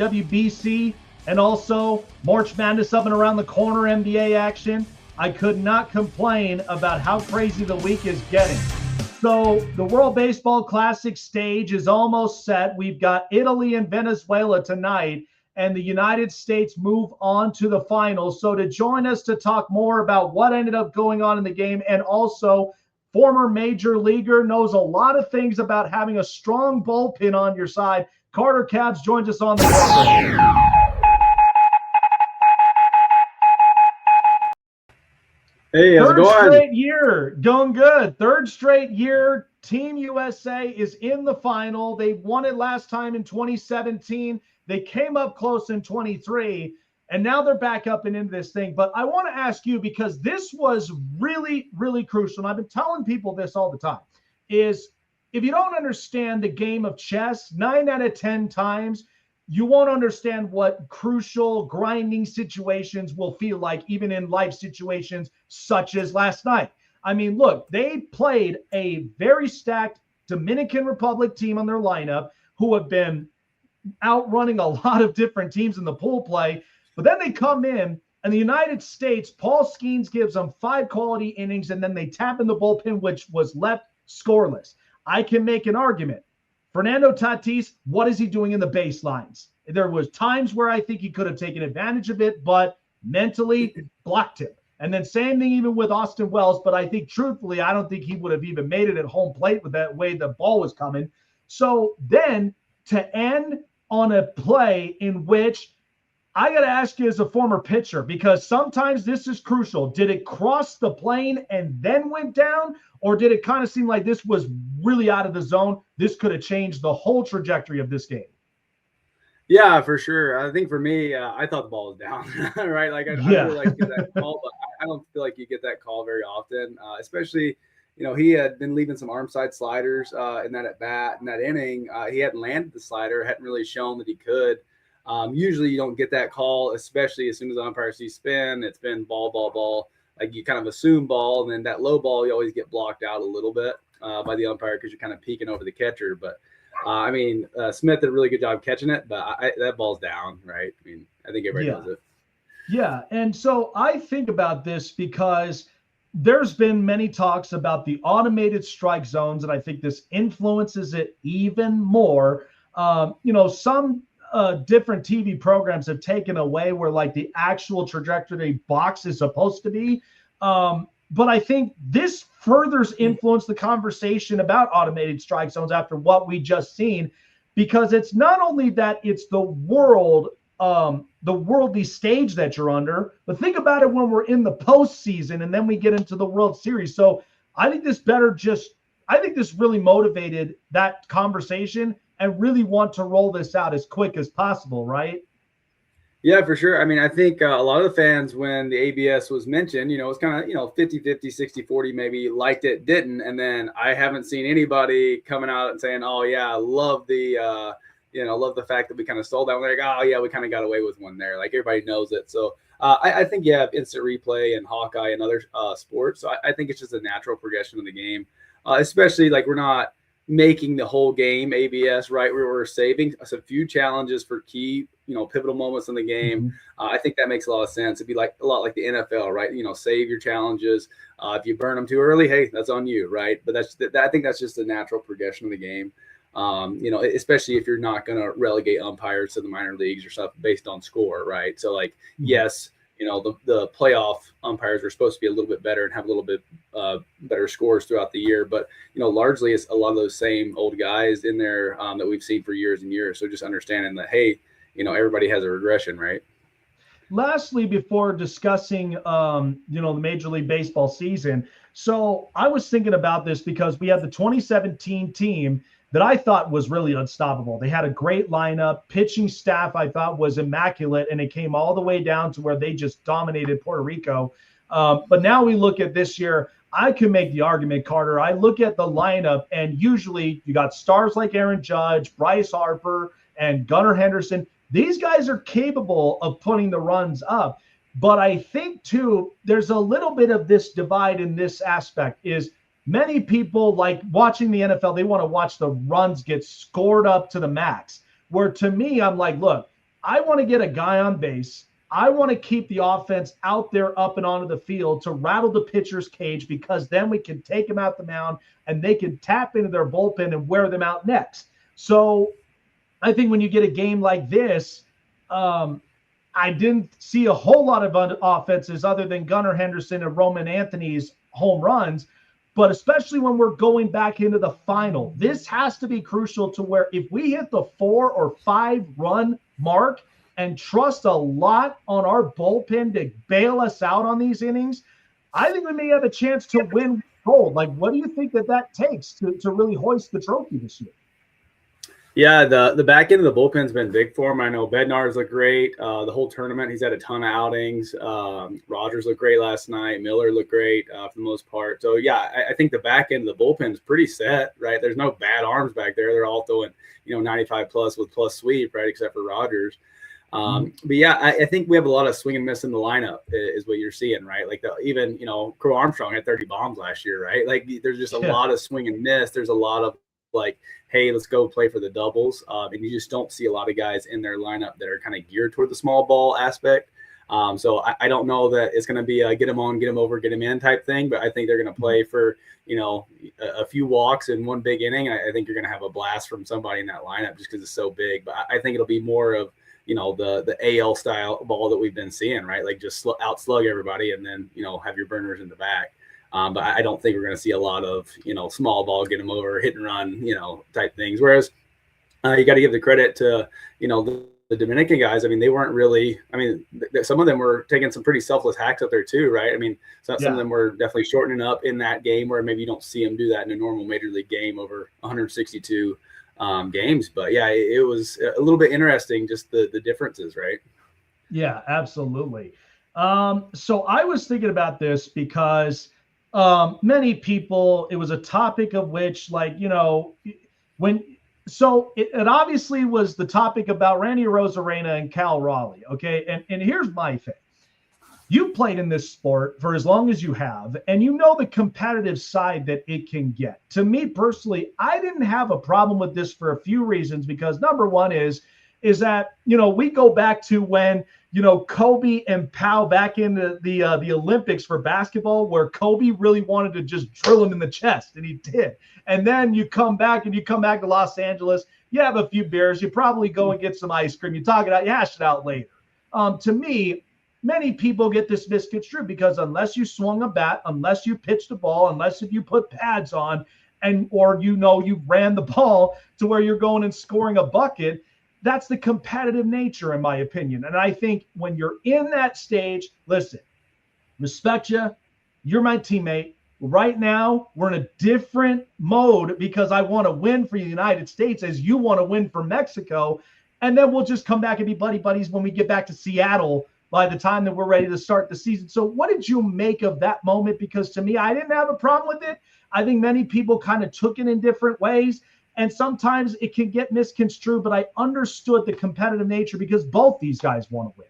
WBC, and also March Madness up and around the corner, NBA action. I could not complain about how crazy the week is getting. So the World Baseball Classic stage is almost set. We've got Italy and Venezuela tonight, and the United States move on to the finals. So to join us to talk more about what ended up going on in the game, and also former major leaguer, knows a lot of things about having a strong bullpen on your side, Carter Cabs joins us on the program. Hey, how's it going? Third straight year, going good. Third straight year, Team USA is in the final. They won it last time in 2017. They came up close in 23, and now they're back up and into this thing. But I want to ask you, because this was really, really crucial, and I've been telling people this all the time, is if you don't understand the game of chess, 9 out of 10 times, you won't understand what crucial grinding situations will feel like, even in life situations such as last night. I mean, look, they played a very stacked Dominican Republic team on their lineup who have been outrunning a lot of different teams in the pool play. But then they come in, and the United States, Paul Skeens gives them 5 quality innings, and then they tap in the bullpen, which was left scoreless. I can make an argument. Fernando Tatis, what is he doing in the baselines? There was times where I think he could have taken advantage of it, but mentally blocked him. And then same thing even with Austin Wells, but I think truthfully, I don't think he would have even made it at home plate with that way the ball was coming. So then to end on a play in which I got to ask you as a former pitcher, because sometimes this is crucial. Did it cross the plane and then went down? Or did it kind of seem like this was really out of the zone? This could have changed the whole trajectory of this game. Yeah, for sure. I think for me, I thought the ball was down, right? Like I really like to get that call, but I don't feel like you get that call very often, especially, you know, he had been leaving some arm side sliders in that at bat, in that inning. He hadn't landed the slider, hadn't really shown that he could. Usually you don't get that call, especially as soon as the umpire sees spin, it's been ball. Like you kind of assume ball, and then that low ball, you always get blocked out a little bit by the umpire because you're kind of peeking over the catcher. But I mean, Smith did a really good job catching it, but that ball's down, right? I mean, I think everybody knows it. Yeah, and so I think about this because there's been many talks about the automated strike zones, and I think this influences it even more. You know, some different TV programs have taken away where like the actual trajectory box is supposed to be. But I think this furthers influence the conversation about automated strike zones after what we just seen, because it's not only that it's the worldly stage that you're under, but think about it when we're in the postseason and then we get into the World Series. So I think this really motivated that conversation and really want to roll this out as quick as possible, right? Yeah, for sure. I mean, I think a lot of the fans, when the ABS was mentioned, you know, it's kind of, you know, 50-50, 60-40, maybe liked it, didn't. And then I haven't seen anybody coming out and saying, oh, yeah, I love the, love the fact that we kind of stole that one. They're like, oh, yeah, we kind of got away with one there. Like everybody knows it. So I think you have instant replay and Hawkeye and other sports. So I think it's just a natural progression of the game, especially like we're not making the whole game ABS, right? We're saving us a few challenges for key, you know, pivotal moments in the game. Mm-hmm. I think that makes a lot of sense. It'd be like a lot like the NFL, right? You know, save your challenges. If you burn them too early, hey, that's on you, right? But I think that's just a natural progression of the game. You know, especially if you're not going to relegate umpires to the minor leagues or stuff based on score, right? So like, yes, you know, the playoff umpires are supposed to be a little bit better and have a little bit better scores throughout the year. But, you know, largely it's a lot of those same old guys in there that we've seen for years and years. So just understanding that, hey, you know, everybody has a regression, right? Lastly, before discussing, the Major League Baseball season. So I was thinking about this because we had the 2017 team that I thought was really unstoppable. They had a great lineup. Pitching staff I thought was immaculate, and it came all the way down to where they just dominated Puerto Rico. But now we look at this year, I can make the argument, Carter. I look at the lineup, and usually you got stars like Aaron Judge, Bryce Harper, and Gunnar Henderson. These guys are capable of putting the runs up. But I think, too, there's a little bit of this divide in this aspect is many people like watching the NFL. They want to watch the runs get scored up to the max, where to me, I'm like, look, I want to get a guy on base. I want to keep the offense out there, up and onto the field to rattle the pitcher's cage, because then we can take them out the mound and they can tap into their bullpen and wear them out next. So I think when you get a game like this, I didn't see a whole lot of offenses other than Gunnar Henderson and Roman Anthony's home runs. But especially when we're going back into the final, this has to be crucial to where if we hit the 4 or 5 run mark and trust a lot on our bullpen to bail us out on these innings, I think we may have a chance to win gold. Like, what do you think that takes to really hoist the trophy this year? Yeah, the back end of the bullpen's been big for him. I know Bednar's looked great. The whole tournament, he's had a ton of outings. Rogers looked great last night. Miller looked great for the most part. So, yeah, I think the back end of the bullpen's pretty set, right? There's no bad arms back there. They're all throwing, 95 plus with plus sweep, right, except for Rogers. But, yeah, I think we have a lot of swing and miss in the lineup is what you're seeing, right? Like, even Crow Armstrong had 30 bombs last year, right? Like, there's just a lot of swing and miss. There's a lot of, like, hey, let's go play for the doubles. And you just don't see a lot of guys in their lineup that are kind of geared toward the small ball aspect. So I don't know that it's going to be a get them on, get them over, get them in type thing, but I think they're going to play for, a few walks in one big inning. I think you're going to have a blast from somebody in that lineup just because it's so big. But I think it'll be more of, the AL style ball that we've been seeing, right? Like just out slug everybody and then, have your burners in the back. But I don't think we're going to see a lot of, small ball, get them over, hit and run, type things. Whereas you got to give the credit to, the Dominican guys. I mean, they weren't really, some of them were taking some pretty selfless hacks up there too, right? I mean, some of them were definitely shortening up in that game where maybe you don't see them do that in a normal major league game over 162 games. But yeah, it was a little bit interesting, just the differences, right? Yeah, absolutely. So I was thinking about this because many people, it was a topic of which, like, it obviously was the topic about Randy Arozarena and Cal Raleigh. Okay. And here's my thing. You played in this sport for as long as you have, and you know the competitive side that it can get. To me personally, I didn't have a problem with this for a few reasons, because number one is that, we go back to when, Kobe and Pau back in the Olympics for basketball, where Kobe really wanted to just drill him in the chest, and he did. And then you come back to Los Angeles, you have a few beers, you probably go and get some ice cream, you talk it out, you hash it out later. To me, many people get this misconstrued because unless you swung a bat, unless you pitched a ball, unless if you put pads on, or you ran the ball to where you're going and scoring a bucket, that's the competitive nature, in my opinion. And I think when you're in that stage, listen, respect you. You're my teammate. Right now, we're in a different mode because I want to win for the United States as you want to win for Mexico. And then we'll just come back and be buddies when we get back to Seattle by the time that we're ready to start the season. So what did you make of that moment? Because to me, I didn't have a problem with it. I think many people kind of took it in different ways. And sometimes it can get misconstrued, but I understood the competitive nature because both these guys want to win.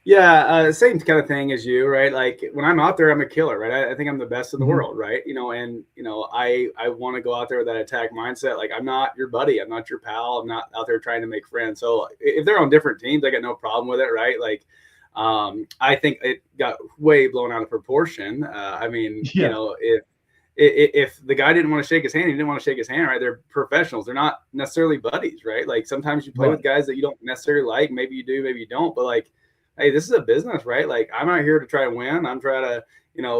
Yeah, same kind of thing as you, right? Like when I'm out there, I'm a killer, right? I think I'm the best in the world, right? I want to go out there with that attack mindset. Like I'm not your buddy, I'm not your pal, I'm not out there trying to make friends. So if they're on different teams, I got no problem with it, right? Like I think it got way blown out of proportion. If the guy didn't want to shake his hand, he didn't want to shake his hand, right? They're professionals. They're not necessarily buddies, right? Like sometimes you play with guys that you don't necessarily like. Maybe you do, maybe you don't. But like, hey, this is a business, right? Like I'm out here to try to win. I'm trying to,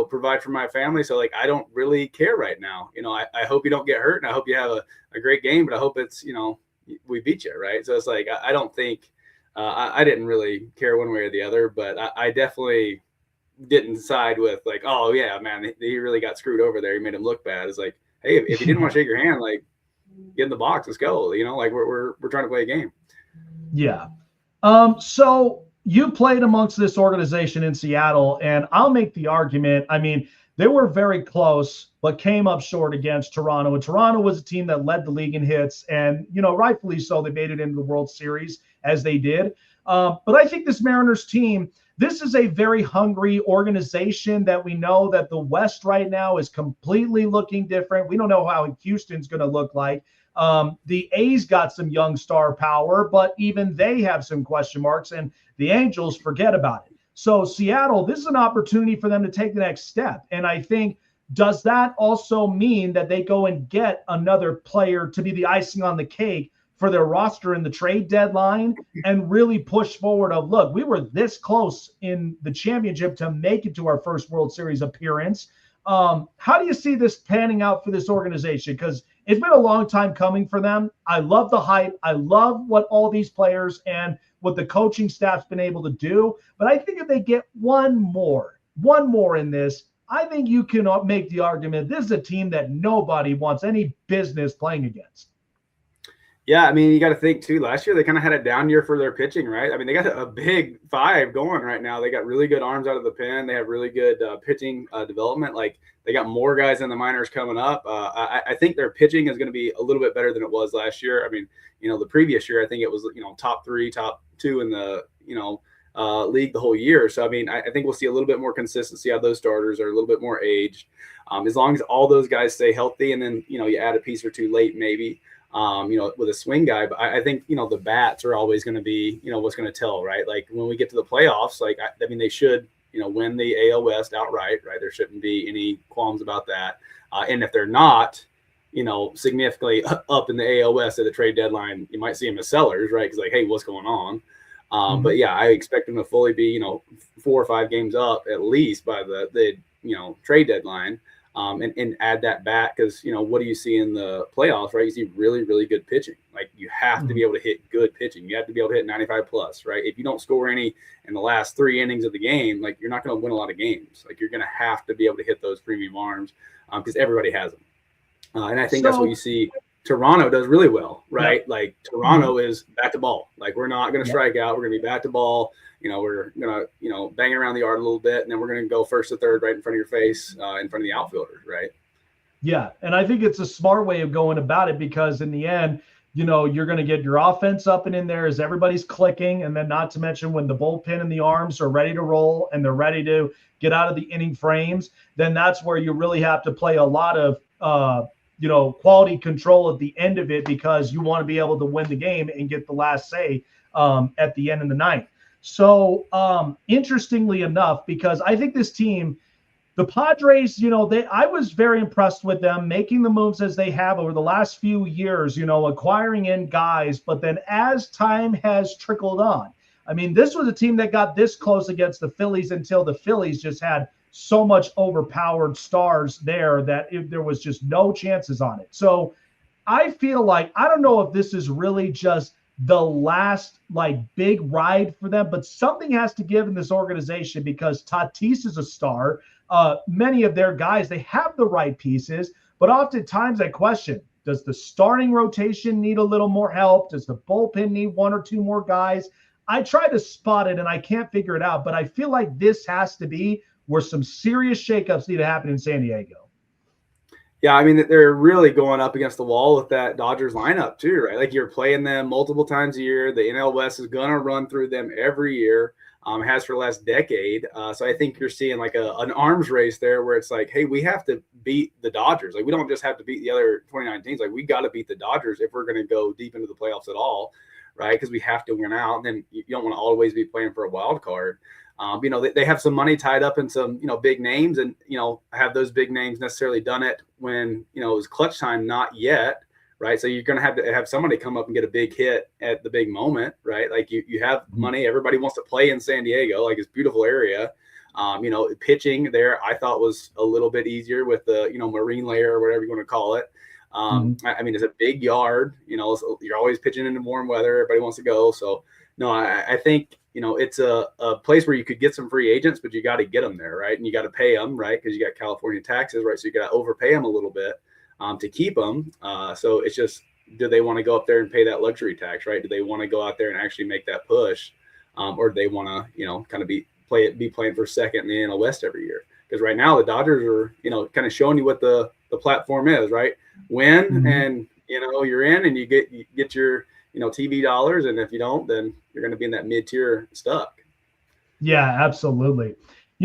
provide for my family. So like, I don't really care right now. I hope you don't get hurt and I hope you have a great game, but I hope it's, we beat you, right? So it's like, I don't think I didn't really care one way or the other, but I definitely didn't side with like, oh yeah, man, he really got screwed over there. He made him look bad. It's like, hey, if you didn't want to shake your hand, like get in the box, let's go. Like we're trying to play a game. Yeah. So you played amongst this organization in Seattle, and I'll make the argument. I mean, they were very close, but came up short against Toronto. And Toronto was a team that led the league in hits, and rightfully so. They made it into the World Series as they did. But I think this Mariners team, this is a very hungry organization that we know that the West right now is completely looking different. We don't know how Houston's going to look like. The A's got some young star power, but even they have some question marks, and the Angels forget about it. So Seattle, this is an opportunity for them to take the next step. And I think, does that also mean that they go and get another player to be the icing on the cake for their roster in the trade deadline and really push forward of, look, we were this close in the championship to make it to our first World Series appearance. How do you see this panning out for this organization? Because it's been a long time coming for them. I love the hype. I love what all these players and what the coaching staff's been able to do. But I think if they get one more in this, I think you can make the argument this is a team that nobody wants any business playing against. Yeah, I mean, you got to think too. Last year they kind of had a down year for their pitching, right? I mean, they got a big five going right now. They got really good arms out of the pen. They have really good pitching development. Like they got more guys in the minors coming up. I think their pitching is going to be a little bit better than it was last year. I mean, the previous year I think it was top 3, top 2 in the league the whole year. So I mean, I think we'll see a little bit more consistency out of those starters are a little bit more aged. As long as all those guys stay healthy, and then you add a piece or two late maybe. With a swing guy, but I think, the bats are always going to be, what's going to tell, right? Like when we get to the playoffs, like, I mean, they should, win the AL West outright, right? There shouldn't be any qualms about that. And if they're not, significantly up in the AL West at the trade deadline, you might see them as sellers, right? Because like, hey, what's going on? But yeah, I expect them to fully be, 4 or 5 games up at least by the trade deadline. And add that back because, what do you see in the playoffs, right? You see really, really good pitching. Like you have to be able to hit good pitching. You have to be able to hit 95 plus, right? If you don't score any in the last 3 innings of the game, like you're not going to win a lot of games. Like you're going to have to be able to hit those premium arms because everybody has them. And I think that's what you see. Toronto does really well, right? Yep. Like Toronto is bat to ball. Like we're not going to strike out. We're going to be bat to ball. We're going to, bang around the yard a little bit, and then we're going to go first to third right in front of your face, in front of the outfielders, right? Yeah, and I think it's a smart way of going about it because in the end, you're going to get your offense up and in there as everybody's clicking, and then not to mention when the bullpen and the arms are ready to roll and they're ready to get out of the inning frames, then that's where you really have to play a lot of quality control at the end of it because you want to be able to win the game and get the last say at the end of the ninth. So interestingly enough, because I think this team, the Padres, I was very impressed with them making the moves as they have over the last few years, acquiring in guys. But then as time has trickled on, I mean, this was a team that got this close against the Phillies until the Phillies just had so much overpowered stars there that there was just no chances on it. So I feel like, I don't know if this is really just the last big ride for them, but something has to give in this organization because Tatis is a star. Many of their guys, they have the right pieces, but oftentimes I question, does the starting rotation need a little more help? Does the bullpen need 1 or 2 more guys? I try to spot it and I can't figure it out, but I feel like this has to be where some serious shakeups need to happen in San Diego. Yeah, I mean, they're really going up against the wall with that Dodgers lineup too, right? Like you're playing them multiple times a year. The NL West is going to run through them every year, has for the last decade. So I think you're seeing like an arms race there where it's like, hey, we have to beat the Dodgers. Like we don't just have to beat the other 29 teams. Like we got to beat the Dodgers if we're going to go deep into the playoffs at all, right? Because we have to win out. And then you don't want to always be playing for a wild card. They have some money tied up in some, big names and, have those big names necessarily done it when, it was clutch time? Not yet. Right. So you're going to have somebody come up and get a big hit at the big moment. Right. Like you have money. Everybody wants to play in San Diego. Like it's a beautiful area. Pitching there, I thought was a little bit easier with the, marine layer or whatever you want to call it. I mean, it's a big yard, so you're always pitching into warm weather. Everybody wants to go. So no, I think, it's a place where you could get some free agents, but you got to get them there, right? And you got to pay them, right? Because you got California taxes, right? So you got to overpay them a little bit to keep them. So it's just, do they want to go up there and pay that luxury tax, right? Do they want to go out there and actually make that push, or do they want to, kind of be playing for second in the NL West every year? Because right now the Dodgers are, kind of showing you what the platform is, right? Win and you're in, and you get your TV dollars, and if you don't, then you're going to be in that mid-tier stuck. Yeah, absolutely.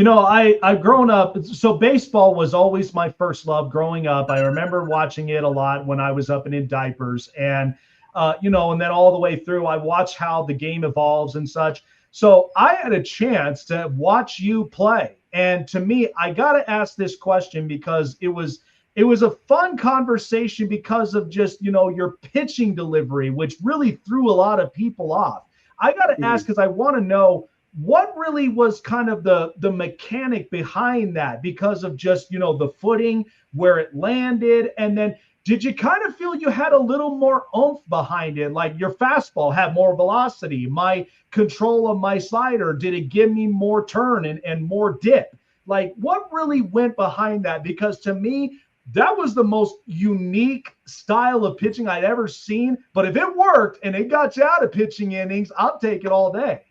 I've grown up. So baseball was always my first love growing up. I remember watching it a lot when I was up and in diapers, and and then all the way through, I watched how the game evolves and such. So I had a chance to watch you play, and to me, I got to ask this question because it was a fun conversation because of just your pitching delivery, which really threw a lot of people off. I got to ask because I want to know what really was kind of the mechanic behind that because of just the footing, where it landed, and then did you kind of feel you had a little more oomph behind it, like your fastball had more velocity, my control of my slider, did it give me more turn and more dip? Like what really went behind that? Because to me, that was the most unique style of pitching I'd ever seen. But if it worked and it got you out of pitching innings, I'll take it all day.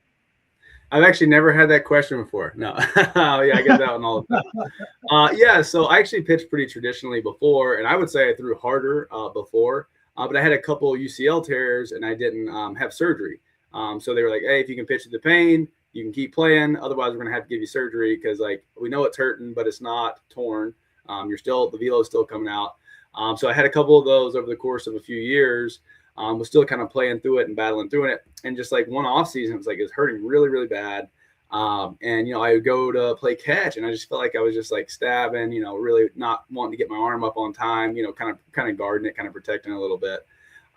I've actually never had that question before. No. Yeah, I get that one all the time. Yeah, so I actually pitched pretty traditionally before, and I would say I threw harder before, but I had a couple UCL tears, and I didn't have surgery. So they were like, hey, if you can pitch to the pain, you can keep playing. Otherwise, we're going to have to give you surgery because, like, we know it's hurting, but it's not torn. The velo is still coming out. So I had a couple of those over the course of a few years. Was still kind of playing through it and battling through it. And just like one off season, it was like, it's hurting really, really bad. And I would go to play catch and I just felt like I was just like stabbing, really not wanting to get my arm up on time, kind of guarding it, kind of protecting it a little bit.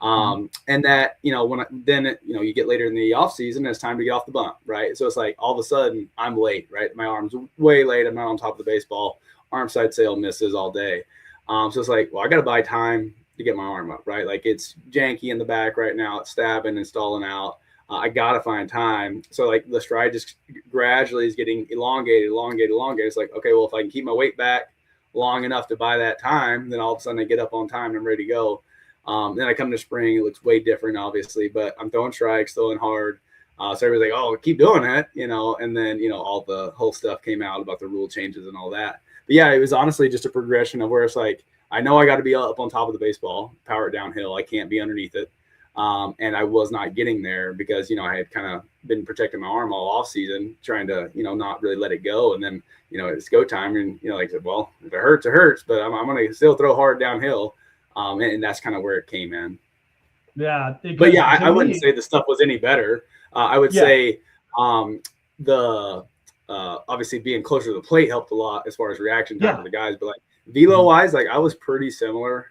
And that, you get later in the off season, it's time to get off the bump. Right. So it's like, all of a sudden I'm late, right? My arm's way late. I'm not on top of the baseball. Arm side sail misses all day. So it's like, well, I got to buy time to get my arm up, right? Like it's janky in the back right now. It's stabbing and stalling out. I got to find time. So like the stride just gradually is getting elongated. It's like, okay, well, if I can keep my weight back long enough to buy that time, then all of a sudden I get up on time and I'm ready to go. Then I come to spring, it looks way different, obviously, but I'm throwing strikes, throwing hard. So everybody's like, oh, keep doing it, and then, all the whole stuff came out about the rule changes and all that. But yeah, it was honestly just a progression of where it's like, I know I got to be up on top of the baseball, power it downhill. I can't be underneath it. And I was not getting there because, I had kind of been protecting my arm all off season, trying to, not really let it go. And then, it's go time. And, like I said, well, if it hurts, it hurts, but I'm going to still throw hard downhill. And that's kind of where it came in. Yeah. But yeah, I wouldn't say the stuff was any better. I would say obviously being closer to the plate helped a lot as far as reaction time for the guys. But like velo wise, like I was pretty similar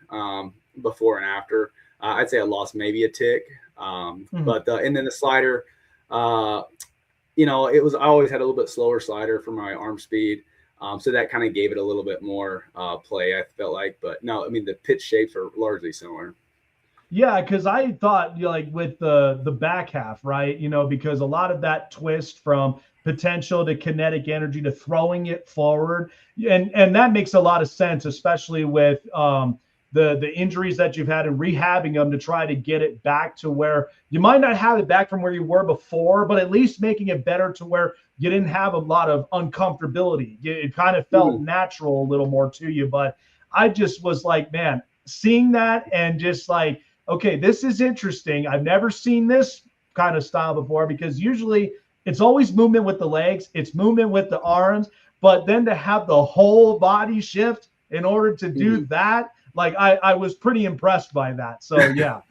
before and after. I'd say I lost maybe a tick. But and then the slider, I always had a little bit slower slider for my arm speed. So that kind of gave it a little bit more play, I felt like. But no, I mean, the pitch shapes are largely similar. Yeah, because I thought like with the back half, right? Because a lot of that twist from potential to kinetic energy to throwing it forward, and that makes a lot of sense, especially with the injuries that you've had and rehabbing them to try to get it back to where you might not have it back from where you were before, but at least making it better to where you didn't have a lot of uncomfortability. It kind of felt natural a little more to you. But I just was like, man, seeing that and just like, okay, this is interesting. I've never seen this kind of style before because usually it's always movement with the legs, it's movement with the arms, but then to have the whole body shift in order to do that, like I was pretty impressed by that. So yeah,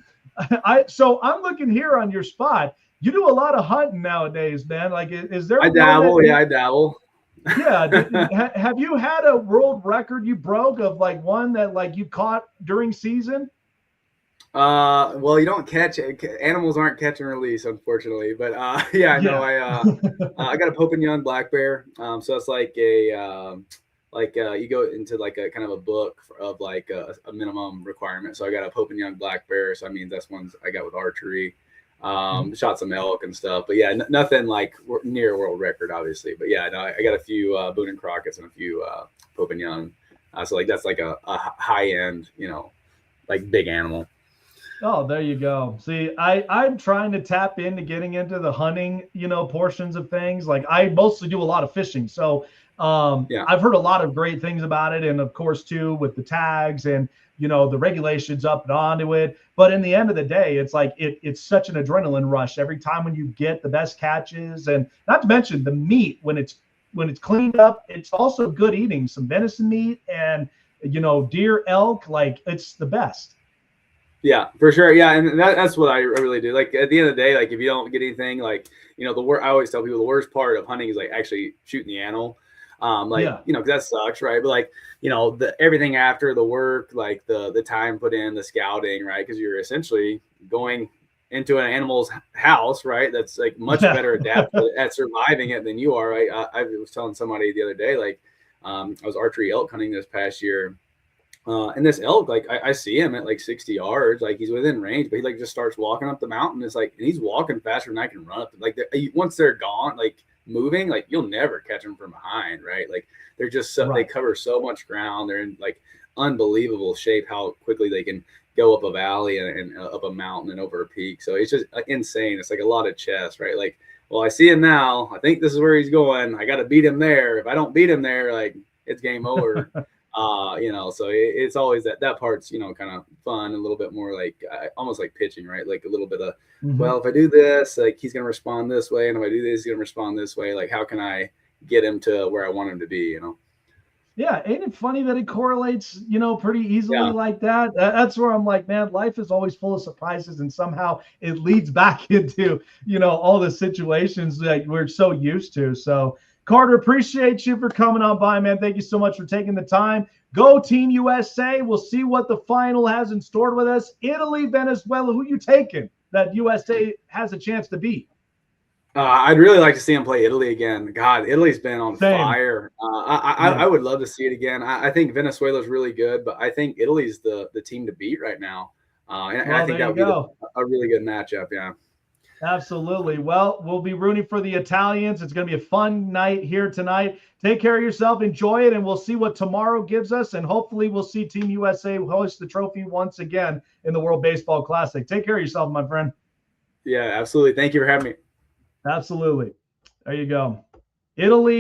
so I'm looking here on your spot. You do a lot of hunting nowadays, man. Like, is there? I dabble. I dabble. Yeah. Have you had a world record you broke of like one that like you caught during season? Well, you don't catch animals aren't catch and release, unfortunately. But I got a Pope and Young black bear. So it's like you go into like a kind of a book of like a minimum requirement. So I got a Pope and Young black bear. So I mean that's ones I got with archery. Shot some elk and stuff, but yeah, nothing like near world record, obviously. But yeah, no, I got a few Boone and Crockett's and a few Pope and Young. So like that's like a high end, like big animal. Oh, there you go. See, I'm trying to tap into getting into the hunting, portions of things. Like I mostly do a lot of fishing. So I've heard a lot of great things about it. And of course, too, with the tags and, the regulations up and onto it. But in the end of the day, it's like it's such an adrenaline rush every time when you get the best catches. And not to mention the meat when it's when it's cleaned up, it's also good eating. Some venison meat and, deer, elk, like it's the best. Yeah, for sure. Yeah, and that's what I really do. Like at the end of the day, like if you don't get anything, like I always tell people the worst part of hunting is like actually shooting the animal. Because that sucks, right? But like the everything after the work, like the time put in, the scouting, right? Because you're essentially going into an animal's house, right? That's like much better adapted at surviving it than you are, right? I was telling somebody the other day, like I was archery elk hunting this past year. And this elk, like I see him at like 60 yards, like he's within range, but he like just starts walking up the mountain. It's like, and he's walking faster than I can run up. Like once they're gone, like moving, like you'll never catch them from behind, right? Like they're just they cover so much ground. They're in like unbelievable shape how quickly they can go up a valley and up a mountain and over a peak. So it's just insane. It's like a lot of chess, right? Like, well, I see him now. I think this is where he's going. I got to beat him there. If I don't beat him there, like it's game over. So it's always that part's, kind of fun, a little bit more like almost like pitching, right? Like a little bit of, well, if I do this, like he's going to respond this way. And if I do this, he's going to respond this way. Like, how can I get him to where I want him to be, Yeah. Ain't it funny that it correlates, pretty easily like that? That's where I'm like, man, life is always full of surprises. And somehow it leads back into, all the situations that we're so used to. So Carter, appreciate you for coming on by, man. Thank you so much for taking the time. Go Team USA. We'll see what the final has in store with us. Italy, Venezuela, who you taking that USA has a chance to beat? I'd really like to see him play Italy again. God, Italy's been on fire. I would love to see it again. I think Venezuela's really good, but I think Italy's the team to beat right now. And I think that would be a really good matchup. Yeah. Absolutely. Well, we'll be rooting for the Italians. It's going to be a fun night here tonight. Take care of yourself. Enjoy it, and we'll see what tomorrow gives us. And hopefully we'll see Team USA hoist the trophy once again in the World Baseball Classic. Take care of yourself, my friend. Yeah, absolutely. Thank you for having me. Absolutely. There you go. Italy.